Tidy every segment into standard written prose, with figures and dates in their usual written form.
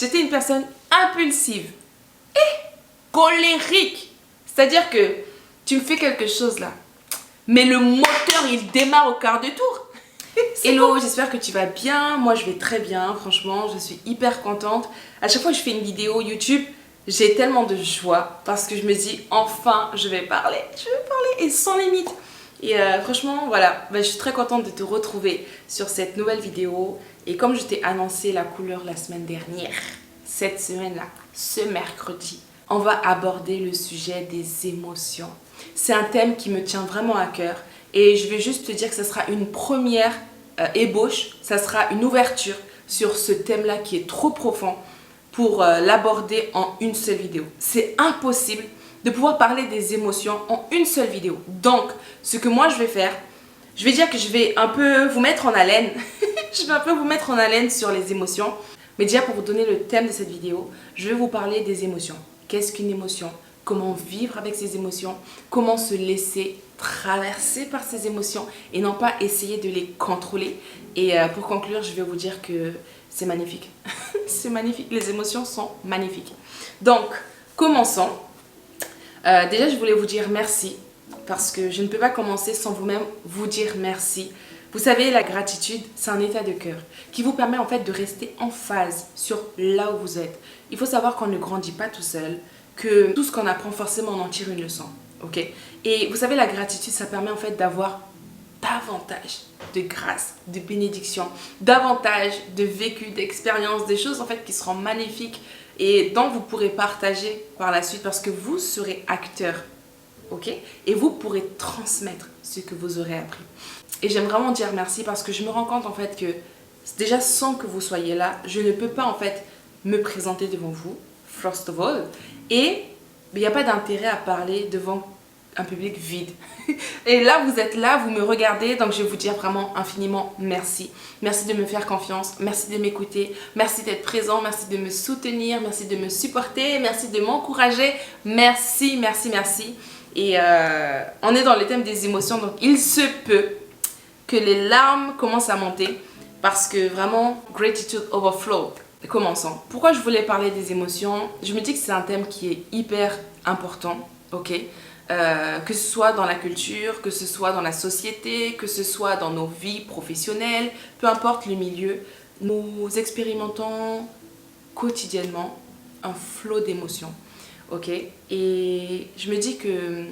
J'étais une personne impulsive et colérique. C'est-à-dire que tu me fais quelque chose là, mais le moteur il démarre au quart de tour. Hello, j'espère que tu vas bien. Moi je vais très bien, franchement, je suis hyper contente. À chaque fois que je fais une vidéo YouTube, j'ai tellement de joie parce que je me dis enfin je vais parler et sans limite. Et franchement voilà, je suis très contente de te retrouver sur cette nouvelle vidéo. Et comme je t'ai annoncé la couleur la semaine dernière, cette semaine-là, ce mercredi, on va aborder le sujet des émotions. C'est un thème qui me tient vraiment à cœur et je vais juste te dire que ce sera une première ébauche, ça sera une ouverture sur ce thème-là qui est trop profond pour l'aborder en une seule vidéo. C'est impossible de pouvoir parler des émotions en une seule vidéo. Donc, ce que moi je vais faire, je vais dire que je vais un peu vous mettre en haleine. Je vais un peu vous mettre en haleine sur les émotions. Mais déjà pour vous donner le thème de cette vidéo, je vais vous parler des émotions. Qu'est-ce qu'une émotion? Comment vivre avec ces émotions? Comment se laisser traverser par ces émotions et non pas essayer de les contrôler. Et pour conclure, je vais vous dire que c'est magnifique. C'est magnifique, les émotions sont magnifiques. Donc, commençons. Déjà, je voulais vous dire merci parce que je ne peux pas commencer sans vous-même vous dire merci. Vous savez, la gratitude, c'est un état de cœur qui vous permet en fait de rester en phase sur là où vous êtes. Il faut savoir qu'on ne grandit pas tout seul, que tout ce qu'on apprend forcément on en tire une leçon, ok? Et vous savez, la gratitude, ça permet en fait d'avoir davantage de grâce, de bénédiction, davantage de vécu, d'expérience, des choses en fait qui seront magnifiques et dont vous pourrez partager par la suite parce que vous serez acteur, ok? Et vous pourrez transmettre ce que vous aurez appris. Et j'aime vraiment dire merci parce que je me rends compte en fait que déjà sans que vous soyez là, je ne peux pas en fait me présenter devant vous, first of all, et il n'y a pas d'intérêt à parler devant un public vide. Et là, vous êtes là, vous me regardez, donc je vais vous dire vraiment infiniment merci. Merci de me faire confiance, merci de m'écouter, merci d'être présent, merci de me soutenir, merci de me supporter, merci de m'encourager, merci, merci, merci. Et on est dans le thème des émotions, donc il se peut que les larmes commencent à monter parce que vraiment, gratitude overflow. Commençons. Pourquoi je voulais parler des émotions? Je me dis que c'est un thème qui est hyper important, ok? Que ce soit dans la culture, que ce soit dans la société, que ce soit dans nos vies professionnelles, peu importe le milieu, nous expérimentons quotidiennement un flot d'émotions, ok? Et je me dis que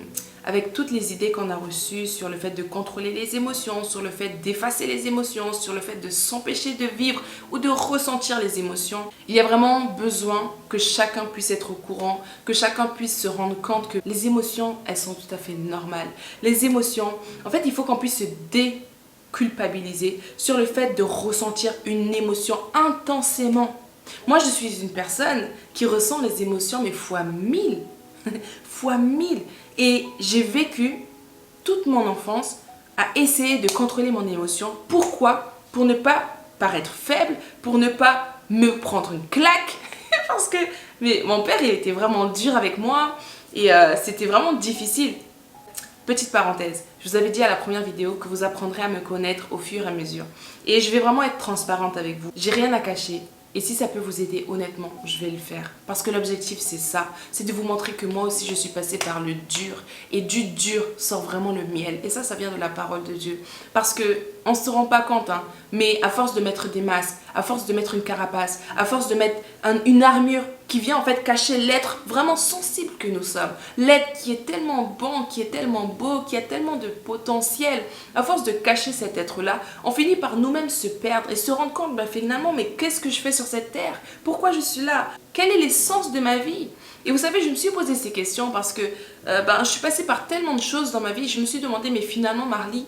avec toutes les idées qu'on a reçues sur le fait de contrôler les émotions, sur le fait d'effacer les émotions, sur le fait de s'empêcher de vivre ou de ressentir les émotions, il y a vraiment besoin que chacun puisse être au courant, que chacun puisse se rendre compte que les émotions, elles sont tout à fait normales. Les émotions, en fait, il faut qu'on puisse se déculpabiliser sur le fait de ressentir une émotion intensément. Moi, je suis une personne qui ressent les émotions, mais fois 1000. Fois 1000. Et j'ai vécu toute mon enfance à essayer de contrôler mon émotion. Pourquoi? Pour ne pas paraître faible, pour ne pas me prendre une claque. Parce que mon père, il était vraiment dur avec moi et c'était vraiment difficile. Petite parenthèse, je vous avais dit à la première vidéo que vous apprendrez à me connaître au fur et à mesure. Et je vais vraiment être transparente avec vous. J'ai rien à cacher. Et si ça peut vous aider, honnêtement, je vais le faire. Parce que l'objectif, c'est ça. C'est de vous montrer que moi aussi, je suis passée par le dur. Et du dur sort vraiment le miel. Et ça vient de la parole de Dieu. Parce qu'on ne se rend pas compte, hein, mais à force de mettre des masques, à force de mettre une carapace, à force de mettre une armure qui vient en fait cacher l'être vraiment sensible que nous sommes. L'être qui est tellement bon, qui est tellement beau, qui a tellement de potentiel. À force de cacher cet être-là, on finit par nous-mêmes se perdre et se rendre compte, finalement, mais qu'est-ce que je fais sur cette terre? Pourquoi je suis là? Quel est l'essence de ma vie? Et vous savez, je me suis posé ces questions parce que je suis passée par tellement de choses dans ma vie. Je me suis demandé, mais finalement, Marly,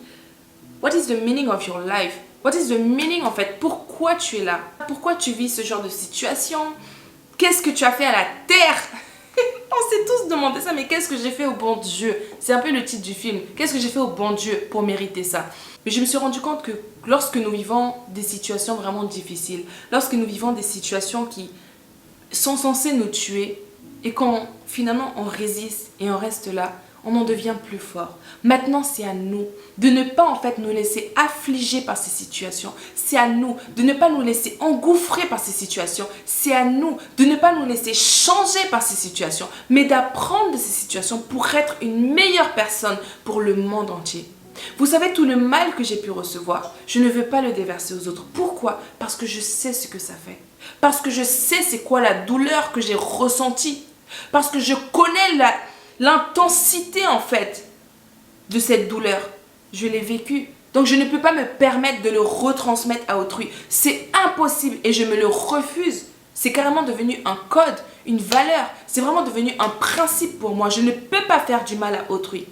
what is the meaning of your life? What is the meaning en fait? Pourquoi tu es là? Pourquoi tu vis ce genre de situation? Qu'est-ce que tu as fait à la terre? On s'est tous demandé ça, mais qu'est-ce que j'ai fait au bon Dieu? C'est un peu le titre du film. Qu'est-ce que j'ai fait au bon Dieu pour mériter ça? Mais je me suis rendu compte que lorsque nous vivons des situations vraiment difficiles, lorsque nous vivons des situations qui sont censées nous tuer et quand finalement on résiste et on reste là, on en devient plus fort. Maintenant, c'est à nous de ne pas en fait nous laisser affliger par ces situations. C'est à nous de ne pas nous laisser engouffrer par ces situations. C'est à nous de ne pas nous laisser changer par ces situations, mais d'apprendre de ces situations pour être une meilleure personne pour le monde entier. Vous savez, tout le mal que j'ai pu recevoir, je ne veux pas le déverser aux autres. Pourquoi? Parce que je sais ce que ça fait. Parce que je sais c'est quoi la douleur que j'ai ressentie. Parce que je connais l'intensité en fait de cette douleur. Je l'ai vécue. Donc je ne peux pas me permettre de le retransmettre à autrui. C'est impossible et je me le refuse. C'est carrément devenu un code, une valeur. C'est vraiment devenu un principe pour moi. Je ne peux pas faire du mal à autrui.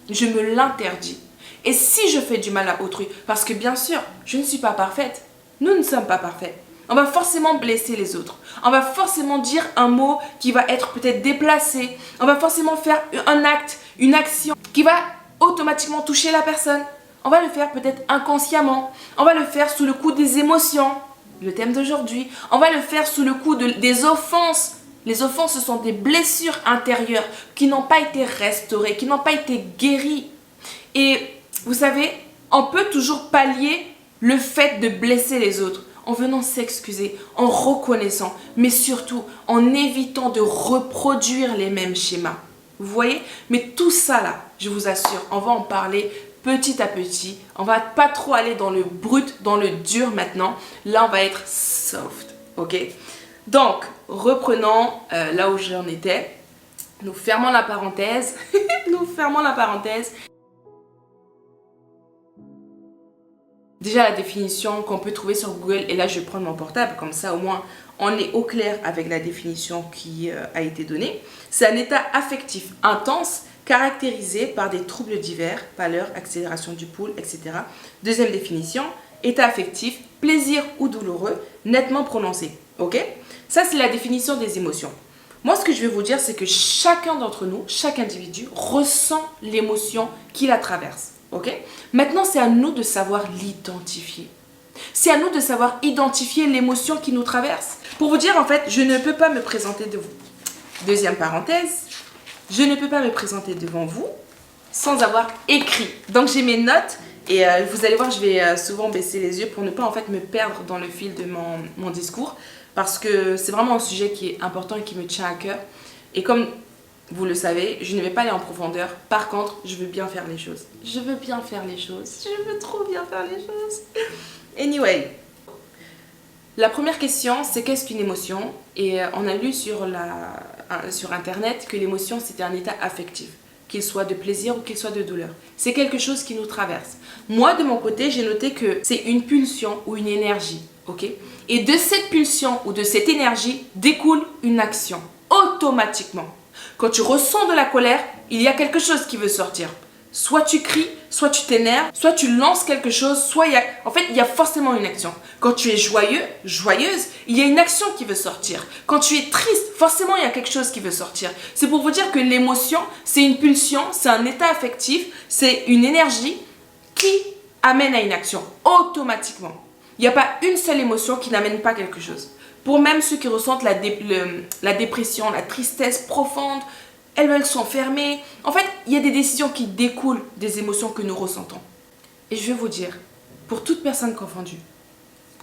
Je me l'interdis. Et si je fais du mal à autrui, parce que bien sûr, je ne suis pas parfaite. Nous ne sommes pas parfaits. On va forcément blesser les autres. On va forcément dire un mot qui va être peut-être déplacé. On va forcément faire un acte, une action qui va automatiquement toucher la personne. On va le faire peut-être inconsciemment. On va le faire sous le coup des émotions. Le thème d'aujourd'hui. On va le faire sous le coup des offenses. Les offenses, ce sont des blessures intérieures qui n'ont pas été restaurées, qui n'ont pas été guéries. Et vous savez, on peut toujours pallier le fait de blesser les autres en venant s'excuser, en reconnaissant, mais surtout en évitant de reproduire les mêmes schémas. Vous voyez? Mais tout ça là, je vous assure, on va en parler petit à petit. On va pas trop aller dans le brut, dans le dur maintenant. Là, on va être soft, ok? Donc, reprenons là où j'en étais. Nous fermons la parenthèse. Nous fermons la parenthèse. Déjà, la définition qu'on peut trouver sur Google, et là, je vais prendre mon portable, comme ça, au moins, on est au clair avec la définition qui a été donnée. C'est un état affectif intense, caractérisé par des troubles divers, pâleur, accélération du pouls, etc. Deuxième définition, état affectif, plaisir ou douloureux, nettement prononcé. Ok? Ça, c'est la définition des émotions. Moi, ce que je vais vous dire, c'est que chacun d'entre nous, chaque individu, ressent l'émotion qui la traverse. Ok? Maintenant, c'est à nous de savoir l'identifier. C'est à nous de savoir identifier l'émotion qui nous traverse. Pour vous dire, en fait, je ne peux pas me présenter devant vous. Deuxième parenthèse, je ne peux pas me présenter devant vous sans avoir écrit. Donc, j'ai mes notes et vous allez voir, je vais souvent baisser les yeux pour ne pas en fait me perdre dans le fil de mon discours parce que c'est vraiment un sujet qui est important et qui me tient à cœur. Et comme vous le savez, je ne vais pas aller en profondeur. Par contre, je veux bien faire les choses. Je veux bien faire les choses. Je veux trop bien faire les choses. Anyway, la première question, c'est qu'est-ce qu'une émotion? Et on a lu sur Internet que l'émotion, c'était un état affectif, qu'il soit de plaisir ou qu'il soit de douleur. C'est quelque chose qui nous traverse. Moi, de mon côté, j'ai noté que c'est une pulsion ou une énergie. Ok? Et de cette pulsion ou de cette énergie découle une action, automatiquement. Quand tu ressens de la colère, il y a quelque chose qui veut sortir. Soit tu cries, soit tu t'énerves, soit tu lances quelque chose, soit il y a forcément une action. Quand tu es joyeux, joyeuse, il y a une action qui veut sortir. Quand tu es triste, forcément il y a quelque chose qui veut sortir. C'est pour vous dire que l'émotion, c'est une pulsion, c'est un état affectif, c'est une énergie qui amène à une action automatiquement. Il n'y a pas une seule émotion qui n'amène pas quelque chose. Pour même ceux qui ressentent la dépression, la tristesse profonde, elles veulent s'enfermer. En fait, il y a des décisions qui découlent des émotions que nous ressentons. Et je vais vous dire, pour toute personne confondue,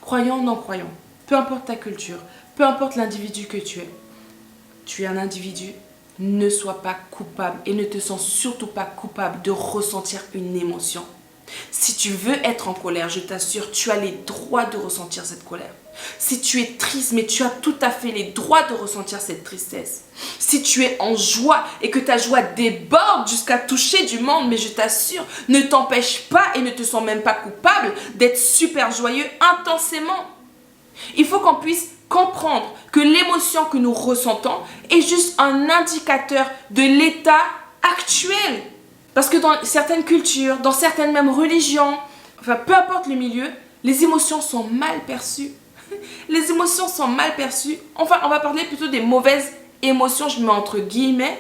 croyant ou non croyant, peu importe ta culture, peu importe l'individu que tu es un individu, ne sois pas coupable et ne te sens surtout pas coupable de ressentir une émotion. Si tu veux être en colère, je t'assure, tu as les droits de ressentir cette colère. Si tu es triste, mais tu as tout à fait les droits de ressentir cette tristesse. Si tu es en joie et que ta joie déborde jusqu'à toucher du monde, mais je t'assure, ne t'empêche pas et ne te sens même pas coupable d'être super joyeux intensément. Il faut qu'on puisse comprendre que l'émotion que nous ressentons est juste un indicateur de l'état actuel. Parce que dans certaines cultures, dans certaines mêmes religions, enfin peu importe le milieu, les émotions sont mal perçues. Les émotions sont mal perçues. Enfin, on va parler plutôt des mauvaises émotions, je mets entre guillemets.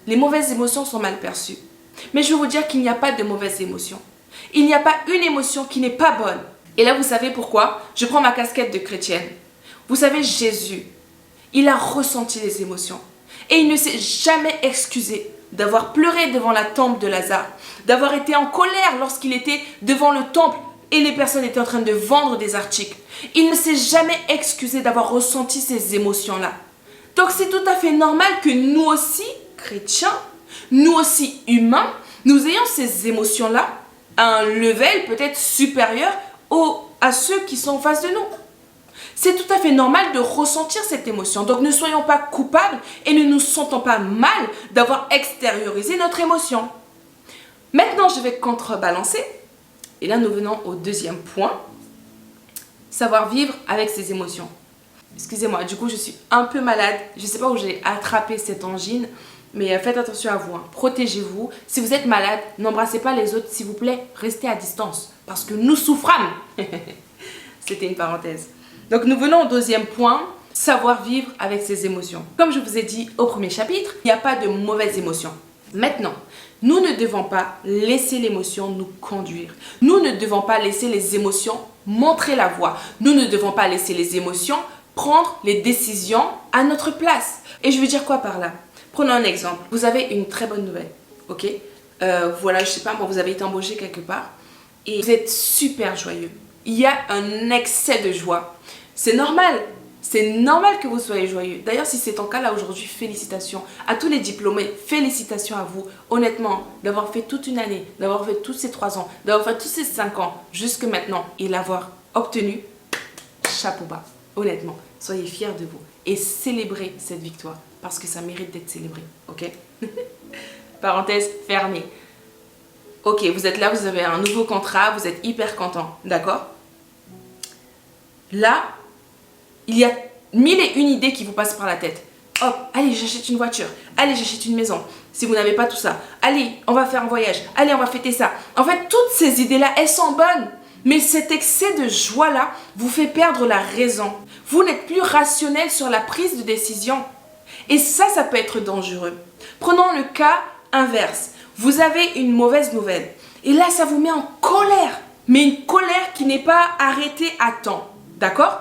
Les mauvaises émotions sont mal perçues. Mais je vais vous dire qu'il n'y a pas de mauvaises émotions. Il n'y a pas une émotion qui n'est pas bonne. Et là, vous savez pourquoi? Je prends ma casquette de chrétienne. Vous savez, Jésus, il a ressenti les émotions. Et il ne s'est jamais excusé d'avoir pleuré devant la tombe de Lazare, d'avoir été en colère lorsqu'il était devant le temple et les personnes étaient en train de vendre des articles. Il ne s'est jamais excusé d'avoir ressenti ces émotions-là. Donc c'est tout à fait normal que nous aussi, chrétiens, nous aussi humains, nous ayons ces émotions-là à un level peut-être supérieur à ceux qui sont en face de nous. C'est tout à fait normal de ressentir cette émotion. Donc ne soyons pas coupables et ne nous sentons pas mal d'avoir extériorisé notre émotion. Maintenant, je vais contrebalancer. Et là, nous venons au deuxième point. Savoir vivre avec ses émotions. Excusez-moi, du coup, je suis un peu malade. Je ne sais pas où j'ai attrapé cette angine. Mais faites attention à vous. Hein. Protégez-vous. Si vous êtes malade, n'embrassez pas les autres. S'il vous plaît, restez à distance. Parce que nous souffrons. C'était une parenthèse. Donc nous venons au deuxième point, savoir vivre avec ses émotions. Comme je vous ai dit au premier chapitre, il n'y a pas de mauvaises émotions. Maintenant, nous ne devons pas laisser l'émotion nous conduire. Nous ne devons pas laisser les émotions montrer la voie. Nous ne devons pas laisser les émotions prendre les décisions à notre place. Et je veux dire quoi par là? Prenons un exemple. Vous avez une très bonne nouvelle, ok? Voilà, je sais pas, moi, vous avez été embauché quelque part et vous êtes super joyeux. Il y a un excès de joie. C'est normal. C'est normal que vous soyez joyeux. D'ailleurs, si c'est ton cas là aujourd'hui, félicitations. À tous les diplômés, félicitations à vous. Honnêtement, d'avoir fait toute une année, d'avoir fait tous ces 3 ans, d'avoir fait tous ces 5 ans, jusque maintenant, et l'avoir obtenu, chapeau bas. Honnêtement, soyez fiers de vous. Et célébrez cette victoire. Parce que ça mérite d'être célébré. Ok? Parenthèse fermée. Ok, vous êtes là, vous avez un nouveau contrat, vous êtes hyper content. D'accord? Là, il y a 1001 idées qui vous passent par la tête. Hop, allez, j'achète une voiture. Allez, j'achète une maison. Si vous n'avez pas tout ça. Allez, on va faire un voyage. Allez, on va fêter ça. En fait, toutes ces idées-là, elles sont bonnes. Mais cet excès de joie-là vous fait perdre la raison. Vous n'êtes plus rationnel sur la prise de décision. Et ça peut être dangereux. Prenons le cas inverse. Vous avez une mauvaise nouvelle. Et là, ça vous met en colère. Mais une colère qui n'est pas arrêtée à temps. D'accord?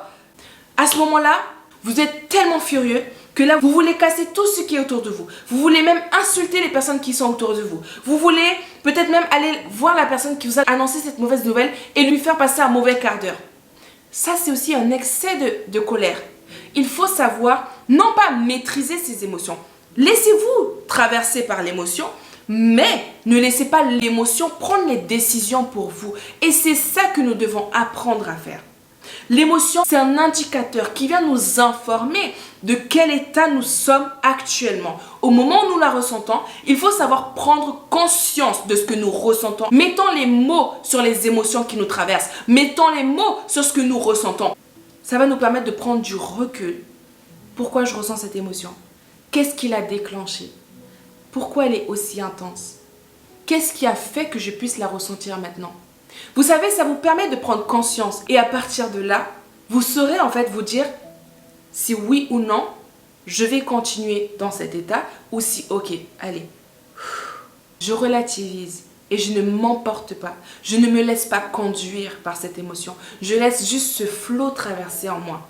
À ce moment-là, vous êtes tellement furieux que là, vous voulez casser tout ce qui est autour de vous. Vous voulez même insulter les personnes qui sont autour de vous. Vous voulez peut-être même aller voir la personne qui vous a annoncé cette mauvaise nouvelle et lui faire passer un mauvais quart d'heure. Ça, c'est aussi un excès de colère. Il faut savoir non pas maîtriser ses émotions. Laissez-vous traverser par l'émotion, mais ne laissez pas l'émotion prendre les décisions pour vous. Et c'est ça que nous devons apprendre à faire. L'émotion, c'est un indicateur qui vient nous informer de quel état nous sommes actuellement. Au moment où nous la ressentons, il faut savoir prendre conscience de ce que nous ressentons. Mettons les mots sur les émotions qui nous traversent. Mettons les mots sur ce que nous ressentons. Ça va nous permettre de prendre du recul. Pourquoi je ressens cette émotion? Qu'est-ce qui l'a déclenchée? Pourquoi elle est aussi intense? Qu'est-ce qui a fait que je puisse la ressentir maintenant? Vous savez, ça vous permet de prendre conscience. Et à partir de là, vous saurez en fait vous dire si oui ou non, je vais continuer dans cet état ou si, ok, allez, je relativise et je ne m'emporte pas. Je ne me laisse pas conduire par cette émotion. Je laisse juste ce flot traverser en moi.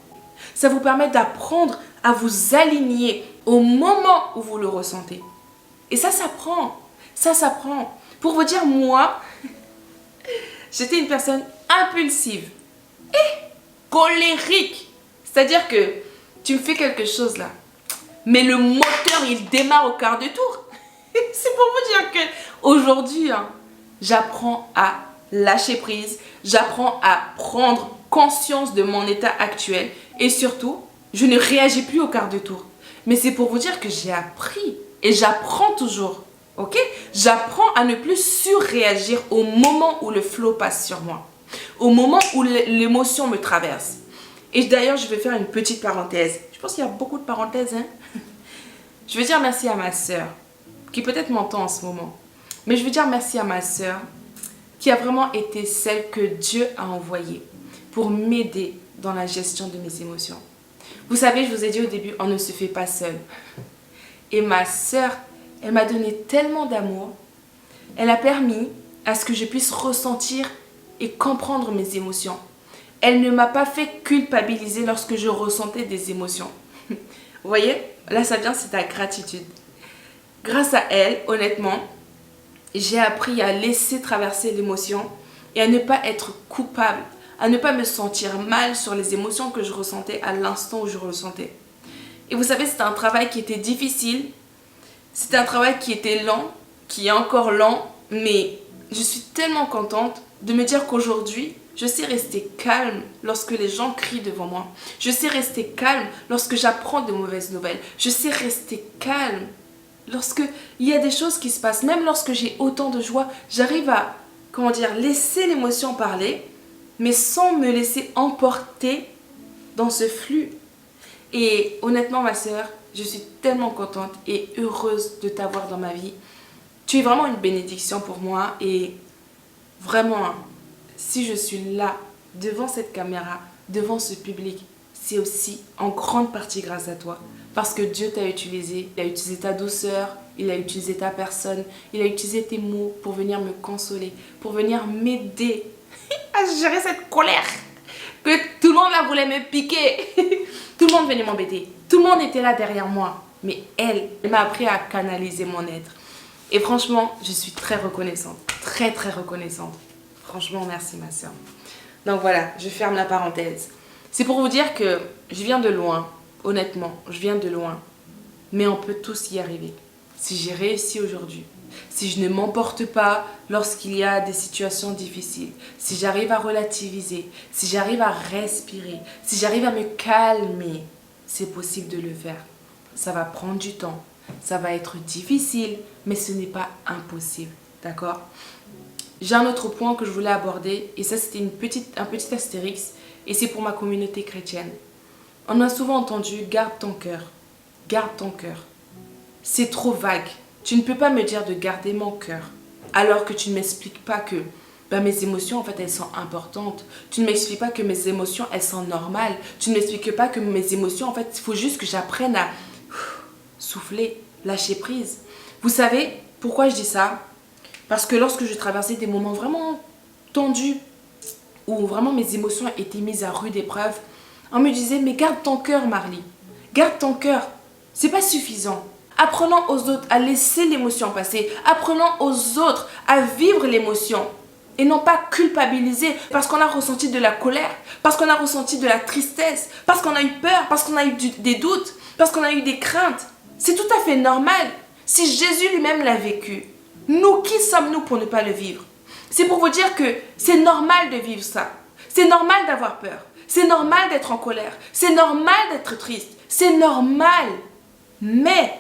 Ça vous permet d'apprendre à vous aligner au moment où vous le ressentez. Et ça s'apprend. Ça s'apprend. Pour vous dire, moi, j'étais une personne impulsive et colérique. C'est-à-dire que tu me fais quelque chose là, mais le moteur, il démarre au quart de tour. C'est pour vous dire que aujourd'hui, j'apprends à lâcher prise, j'apprends à prendre conscience de mon état actuel et surtout, je ne réagis plus au quart de tour. Mais c'est pour vous dire que j'ai appris et j'apprends toujours. Ok? J'apprends à ne plus surréagir au moment où le flow passe sur moi, au moment où l'émotion me traverse. Et d'ailleurs, je vais faire une petite parenthèse. Je pense qu'il y a beaucoup de parenthèses. Hein? Je veux dire merci à ma sœur, qui peut-être m'entend en ce moment. Mais je veux dire merci à ma sœur, qui a vraiment été celle que Dieu a envoyée pour m'aider dans la gestion de mes émotions. Vous savez, je vous ai dit au début, on ne se fait pas seul. Et ma sœur, elle m'a donné tellement d'amour. Elle a permis à ce que je puisse ressentir et comprendre mes émotions. Elle ne m'a pas fait culpabiliser lorsque je ressentais des émotions. Vous voyez, là ça vient, c'est ta gratitude. Grâce à elle, honnêtement, j'ai appris à laisser traverser l'émotion et à ne pas être coupable, à ne pas me sentir mal sur les émotions que je ressentais à l'instant où je ressentais. Et vous savez, c'était un travail qui était difficile, c'était un travail qui était lent, qui est encore lent, mais je suis tellement contente de me dire qu'aujourd'hui, je sais rester calme lorsque les gens crient devant moi. Je sais rester calme lorsque j'apprends de mauvaises nouvelles. Je sais rester calme lorsque il y a des choses qui se passent. Même lorsque j'ai autant de joie, j'arrive à, laisser l'émotion parler, mais sans me laisser emporter dans ce flux. Et honnêtement, ma sœur, je suis tellement contente et heureuse de t'avoir dans ma vie. Tu es vraiment une bénédiction pour moi et vraiment, si je suis là, devant cette caméra, devant ce public, c'est aussi en grande partie grâce à toi. Parce que Dieu t'a utilisé, il a utilisé ta douceur, il a utilisé ta personne, il a utilisé tes mots pour venir me consoler, pour venir m'aider à gérer cette colère que tout le monde là voulait me piquer. Tout le monde venait m'embêter, tout le monde était là derrière moi. Mais elle m'a appris à canaliser mon être. Et franchement, je suis très reconnaissante, très très reconnaissante. Franchement, merci ma soeur. Donc voilà, je ferme la parenthèse. C'est pour vous dire que je viens de loin, honnêtement, je viens de loin. Mais on peut tous y arriver. Si j'ai réussi aujourd'hui, si je ne m'emporte pas lorsqu'il y a des situations difficiles, si j'arrive à relativiser, si j'arrive à respirer, si j'arrive à me calmer, c'est possible de le faire. Ça va prendre du temps, ça va être difficile, mais ce n'est pas impossible, d'accord? J'ai un autre point que je voulais aborder, et ça c'était un petit astérix, et c'est pour ma communauté chrétienne. On a souvent entendu « garde ton cœur ». Garde ton cœur. C'est trop vague. Tu ne peux pas me dire de garder mon cœur alors que tu ne m'expliques pas que mes émotions en fait elles sont importantes. Tu ne m'expliques pas que mes émotions elles sont normales. Tu ne m'expliques pas que mes émotions en fait il faut juste que j'apprenne à souffler, lâcher prise. Vous savez pourquoi je dis ça? Parce que lorsque je traversais des moments vraiment tendus où vraiment mes émotions étaient mises à rude épreuve, on me disait mais garde ton cœur Marly, garde ton cœur. C'est pas suffisant. Apprenons aux autres à laisser l'émotion passer. Apprenons aux autres à vivre l'émotion. Et non pas culpabiliser parce qu'on a ressenti de la colère, parce qu'on a ressenti de la tristesse, parce qu'on a eu peur, parce qu'on a eu des doutes, parce qu'on a eu des craintes. C'est tout à fait normal. Si Jésus lui-même l'a vécu, nous, qui sommes-nous pour ne pas le vivre? C'est pour vous dire que c'est normal de vivre ça. C'est normal d'avoir peur. C'est normal d'être en colère. C'est normal d'être triste. C'est normal. Mais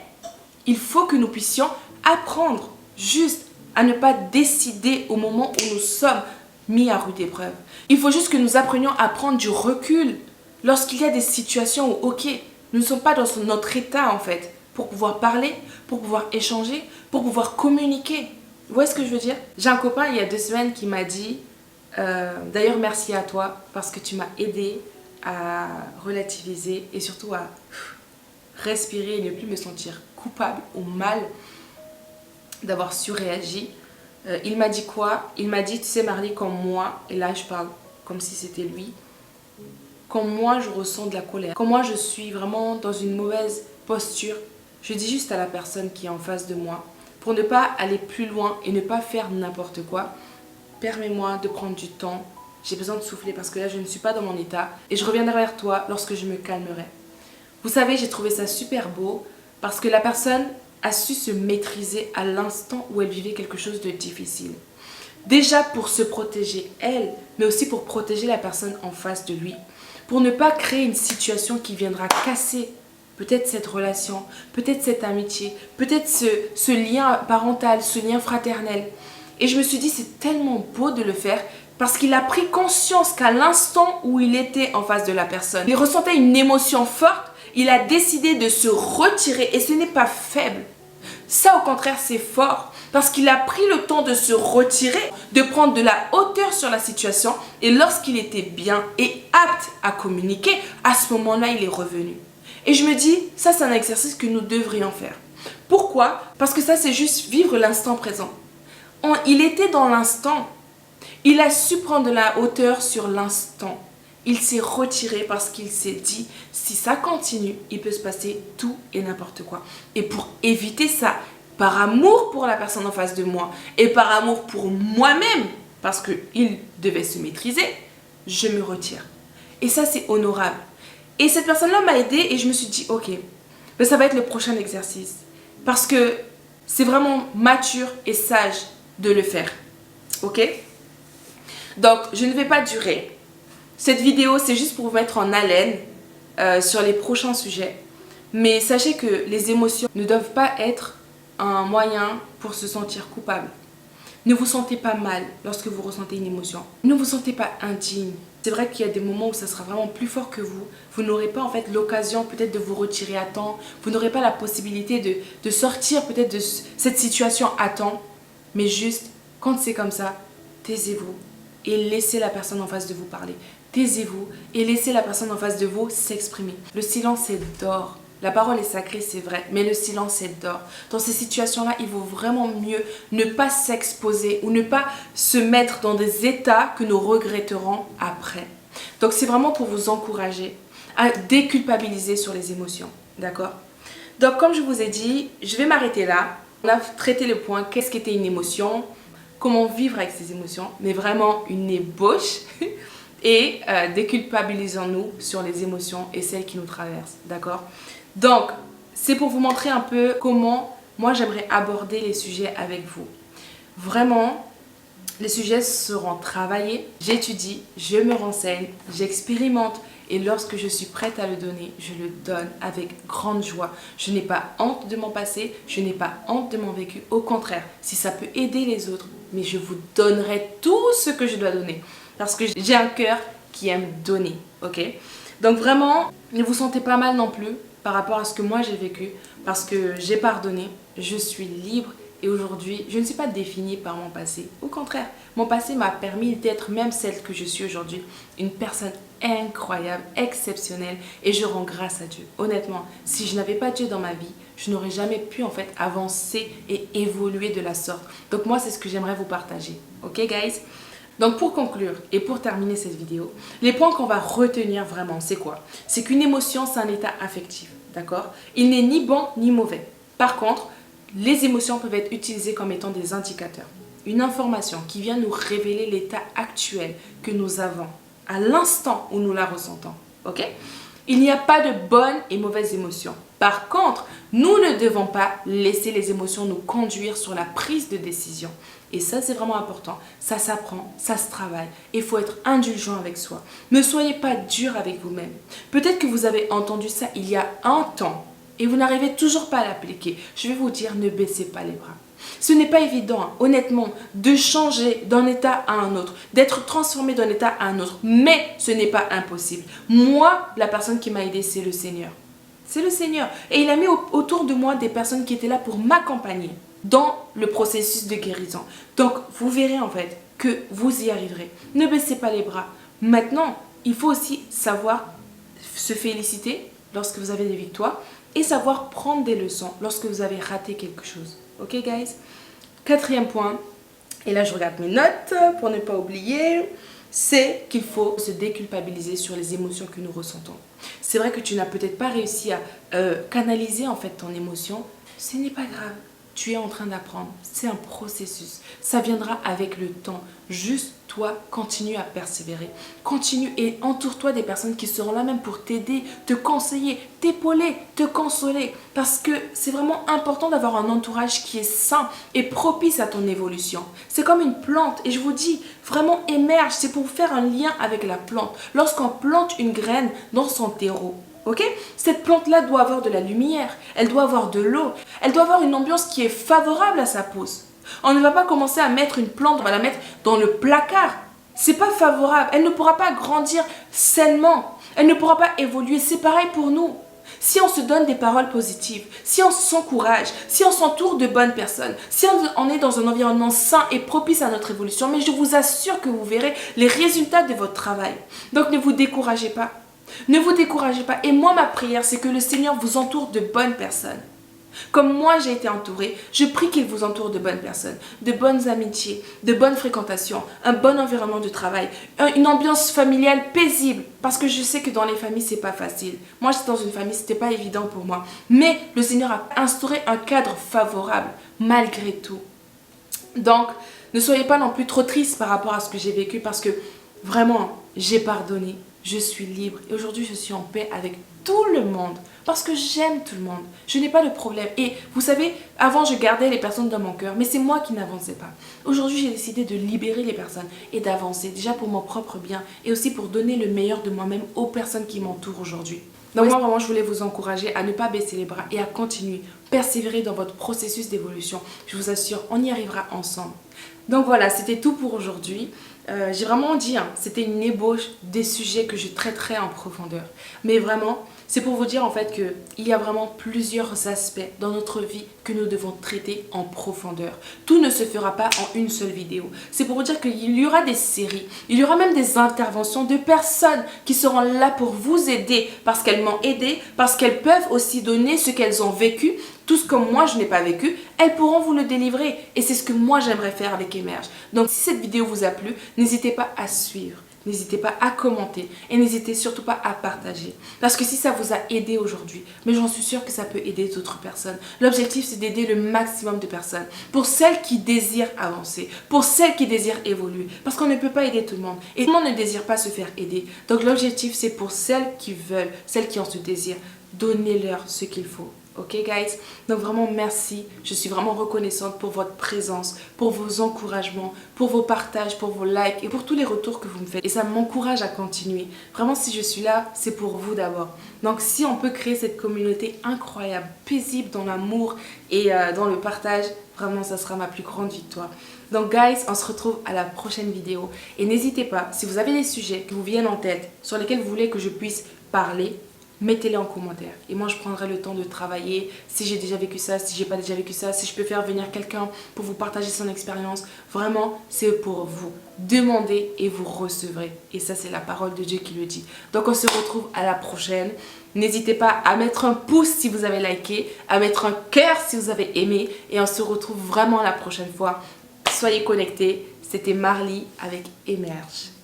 il faut que nous puissions apprendre juste à ne pas décider au moment où nous sommes mis à rude épreuve. Il faut juste que nous apprenions à prendre du recul lorsqu'il y a des situations où, ok, nous ne sommes pas dans notre état en fait, pour pouvoir parler, pour pouvoir échanger, pour pouvoir communiquer. Vous voyez ce que je veux dire? J'ai un copain il y a 2 semaines qui m'a dit, d'ailleurs merci à toi parce que tu m'as aidé à relativiser et surtout à respirer et ne plus me sentir coupable ou mal d'avoir surréagi. Il m'a dit quoi? Il m'a dit, tu sais Marly, comme moi, et là je parle comme si c'était lui, quand moi je ressens de la colère, quand moi je suis vraiment dans une mauvaise posture, je dis juste à la personne qui est en face de moi, pour ne pas aller plus loin et ne pas faire n'importe quoi, permets-moi de prendre du temps, j'ai besoin de souffler parce que là je ne suis pas dans mon état et je reviendrai vers toi lorsque je me calmerai. Vous savez, j'ai trouvé ça super beau parce que la personne a su se maîtriser à l'instant où elle vivait quelque chose de difficile. Déjà pour se protéger elle, mais aussi pour protéger la personne en face de lui. Pour ne pas créer une situation qui viendra casser peut-être cette relation, peut-être cette amitié, peut-être ce lien parental, ce lien fraternel. Et je me suis dit, c'est tellement beau de le faire parce qu'il a pris conscience qu'à l'instant où il était en face de la personne, il ressentait une émotion forte. Il a décidé de se retirer et ce n'est pas faible. Ça, au contraire, c'est fort parce qu'il a pris le temps de se retirer, de prendre de la hauteur sur la situation et lorsqu'il était bien et apte à communiquer, à ce moment-là, il est revenu. Et je me dis, ça, c'est un exercice que nous devrions faire. Pourquoi? Parce que ça, c'est juste vivre l'instant présent. Il était dans l'instant. Il a su prendre de la hauteur sur l'instant. Il s'est retiré parce qu'il s'est dit, si ça continue, il peut se passer tout et n'importe quoi. Et pour éviter ça, par amour pour la personne en face de moi et par amour pour moi-même, parce qu'il devait se maîtriser, je me retire. Et ça, c'est honorable. Et cette personne-là m'a aidée et je me suis dit, ok, ben ça va être le prochain exercice. Parce que c'est vraiment mature et sage de le faire. Ok? Donc, je ne vais pas durer. Cette vidéo, c'est juste pour vous mettre en haleine sur les prochains sujets. Mais sachez que les émotions ne doivent pas être un moyen pour se sentir coupable. Ne vous sentez pas mal lorsque vous ressentez une émotion. Ne vous sentez pas indigne. C'est vrai qu'il y a des moments où ça sera vraiment plus fort que vous. Vous n'aurez pas en fait l'occasion peut-être de vous retirer à temps. Vous n'aurez pas la possibilité de sortir peut-être de cette situation à temps. Mais juste, quand c'est comme ça, taisez-vous et laissez la personne en face de vous parler. Taisez-vous et laissez la personne en face de vous s'exprimer. Le silence est d'or. La parole est sacrée, c'est vrai, mais le silence est d'or. Dans ces situations-là, il vaut vraiment mieux ne pas s'exposer ou ne pas se mettre dans des états que nous regretterons après. Donc, c'est vraiment pour vous encourager à déculpabiliser sur les émotions, d'accord? Donc, comme je vous ai dit, je vais m'arrêter là. On a traité le point, qu'est-ce qu'était une émotion, comment vivre avec ces émotions, mais vraiment une ébauche. Et déculpabilisons-nous sur les émotions et celles qui nous traversent, d'accord? Donc, c'est pour vous montrer un peu comment moi j'aimerais aborder les sujets avec vous. Vraiment, les sujets seront travaillés, j'étudie, je me renseigne, j'expérimente et lorsque je suis prête à le donner, je le donne avec grande joie. Je n'ai pas honte de mon passé, je n'ai pas honte de mon vécu. Au contraire, si ça peut aider les autres, mais je vous donnerai tout ce que je dois donner. Parce que j'ai un cœur qui aime donner, ok? Donc vraiment, ne vous sentez pas mal non plus par rapport à ce que moi j'ai vécu. Parce que j'ai pardonné, je suis libre et aujourd'hui, je ne suis pas définie par mon passé. Au contraire, mon passé m'a permis d'être même celle que je suis aujourd'hui. Une personne incroyable, exceptionnelle et je rends grâce à Dieu. Honnêtement, si je n'avais pas Dieu dans ma vie, je n'aurais jamais pu en fait avancer et évoluer de la sorte. Donc moi, c'est ce que j'aimerais vous partager. Ok guys? Donc pour conclure et pour terminer cette vidéo, les points qu'on va retenir vraiment, c'est quoi? C'est qu'une émotion, c'est un état affectif, d'accord? Il n'est ni bon ni mauvais. Par contre, les émotions peuvent être utilisées comme étant des indicateurs. Une information qui vient nous révéler l'état actuel que nous avons à l'instant où nous la ressentons, ok? Il n'y a pas de bonnes et mauvaises émotions. Par contre, nous ne devons pas laisser les émotions nous conduire sur la prise de décision. Et ça, c'est vraiment important. Ça s'apprend, ça se travaille. Il faut être indulgent avec soi. Ne soyez pas dur avec vous-même. Peut-être que vous avez entendu ça il y a un temps et vous n'arrivez toujours pas à l'appliquer. Je vais vous dire, ne baissez pas les bras. Ce n'est pas évident, hein, honnêtement, de changer d'un état à un autre, d'être transformé d'un état à un autre. Mais ce n'est pas impossible. Moi, la personne qui m'a aidé, c'est le Seigneur. C'est le Seigneur. Et il a mis autour de moi des personnes qui étaient là pour m'accompagner dans le processus de guérison. Donc, vous verrez en fait que vous y arriverez. Ne baissez pas les bras. Maintenant, il faut aussi savoir se féliciter lorsque vous avez des victoires et savoir prendre des leçons lorsque vous avez raté quelque chose. Ok, guys? Quatrième point, et là je regarde mes notes pour ne pas oublier, c'est qu'il faut se déculpabiliser sur les émotions que nous ressentons. C'est vrai que tu n'as peut-être pas réussi à canaliser en fait ton émotion. Ce n'est pas grave. Tu es en train d'apprendre. C'est un processus. Ça viendra avec le temps. Juste toi, continue à persévérer. Continue et entoure-toi des personnes qui seront là même pour t'aider, te conseiller, t'épauler, te consoler. Parce que c'est vraiment important d'avoir un entourage qui est sain et propice à ton évolution. C'est comme une plante. Et je vous dis, vraiment émerge. C'est pour faire un lien avec la plante. Lorsqu'on plante une graine dans son terreau, ok? Cette plante-là doit avoir de la lumière, elle doit avoir de l'eau, elle doit avoir une ambiance qui est favorable à sa pousse. On ne va pas commencer à mettre une plante, on va la mettre dans le placard. C'est pas favorable, elle ne pourra pas grandir sainement, elle ne pourra pas évoluer. C'est pareil pour nous. Si on se donne des paroles positives, si on s'encourage, si on s'entoure de bonnes personnes, si on est dans un environnement sain et propice à notre évolution, mais je vous assure que vous verrez les résultats de votre travail. Donc ne vous découragez pas. Ne vous découragez pas. Et moi, ma prière, c'est que le Seigneur vous entoure de bonnes personnes. Comme moi j'ai été entourée, je prie qu'il vous entoure de bonnes personnes, de bonnes amitiés, de bonnes fréquentations, un bon environnement de travail, une ambiance familiale paisible. Parce que je sais que dans les familles, c'est pas facile. Moi, j'étais dans une famille, c'était pas évident pour moi. Mais le Seigneur a instauré un cadre favorable, malgré tout. Donc, ne soyez pas non plus trop tristes par rapport à ce que j'ai vécu parce que vraiment, j'ai pardonné, je suis libre et aujourd'hui, je suis en paix avec tout le monde parce que j'aime tout le monde. Je n'ai pas de problème. Et vous savez, avant, je gardais les personnes dans mon cœur, mais c'est moi qui n'avançais pas. Aujourd'hui, j'ai décidé de libérer les personnes et d'avancer déjà pour mon propre bien et aussi pour donner le meilleur de moi-même aux personnes qui m'entourent aujourd'hui. Donc moi, vraiment, je voulais vous encourager à ne pas baisser les bras et à continuer, persévérer dans votre processus d'évolution. Je vous assure, on y arrivera ensemble. Donc voilà, c'était tout pour aujourd'hui. J'ai vraiment dit, c'était une ébauche des sujets que je traiterai en profondeur. Mais vraiment, c'est pour vous dire en fait qu'il y a vraiment plusieurs aspects dans notre vie que nous devons traiter en profondeur. Tout ne se fera pas en une seule vidéo. C'est pour vous dire qu'il y aura des séries, il y aura même des interventions de personnes qui seront là pour vous aider parce qu'elles m'ont aidé, parce qu'elles peuvent aussi donner ce qu'elles ont vécu. Tout ce que moi je n'ai pas vécu, elles pourront vous le délivrer. Et c'est ce que moi j'aimerais faire avec Emerge. Donc si cette vidéo vous a plu, n'hésitez pas à suivre. N'hésitez pas à commenter et n'hésitez surtout pas à partager. Parce que si ça vous a aidé aujourd'hui, mais j'en suis sûre que ça peut aider d'autres personnes. L'objectif, c'est d'aider le maximum de personnes. Pour celles qui désirent avancer, pour celles qui désirent évoluer. Parce qu'on ne peut pas aider tout le monde. Et tout le monde ne désire pas se faire aider. Donc l'objectif, c'est pour celles qui veulent, celles qui ont ce désir, donnez-leur ce qu'il faut. Ok guys, donc vraiment merci, je suis vraiment reconnaissante pour votre présence, pour vos encouragements, pour vos partages, pour vos likes et pour tous les retours que vous me faites. Et ça m'encourage à continuer. Vraiment si je suis là, c'est pour vous d'abord. Donc si on peut créer cette communauté incroyable, paisible dans l'amour et dans le partage, vraiment ça sera ma plus grande victoire. Donc guys, on se retrouve à la prochaine vidéo. Et n'hésitez pas, si vous avez des sujets qui vous viennent en tête, sur lesquels vous voulez que je puisse parler, mettez-les en commentaire et moi je prendrai le temps de travailler si j'ai déjà vécu ça, si j'ai pas déjà vécu ça, si je peux faire venir quelqu'un pour vous partager son expérience. Vraiment c'est pour vous. Demandez et vous recevrez et ça c'est la parole de Dieu qui le dit. Donc on se retrouve à la prochaine. N'hésitez pas à mettre un pouce si vous avez liké, à mettre un cœur si vous avez aimé et on se retrouve vraiment la prochaine fois. Soyez connectés. C'était Marly avec Emerge.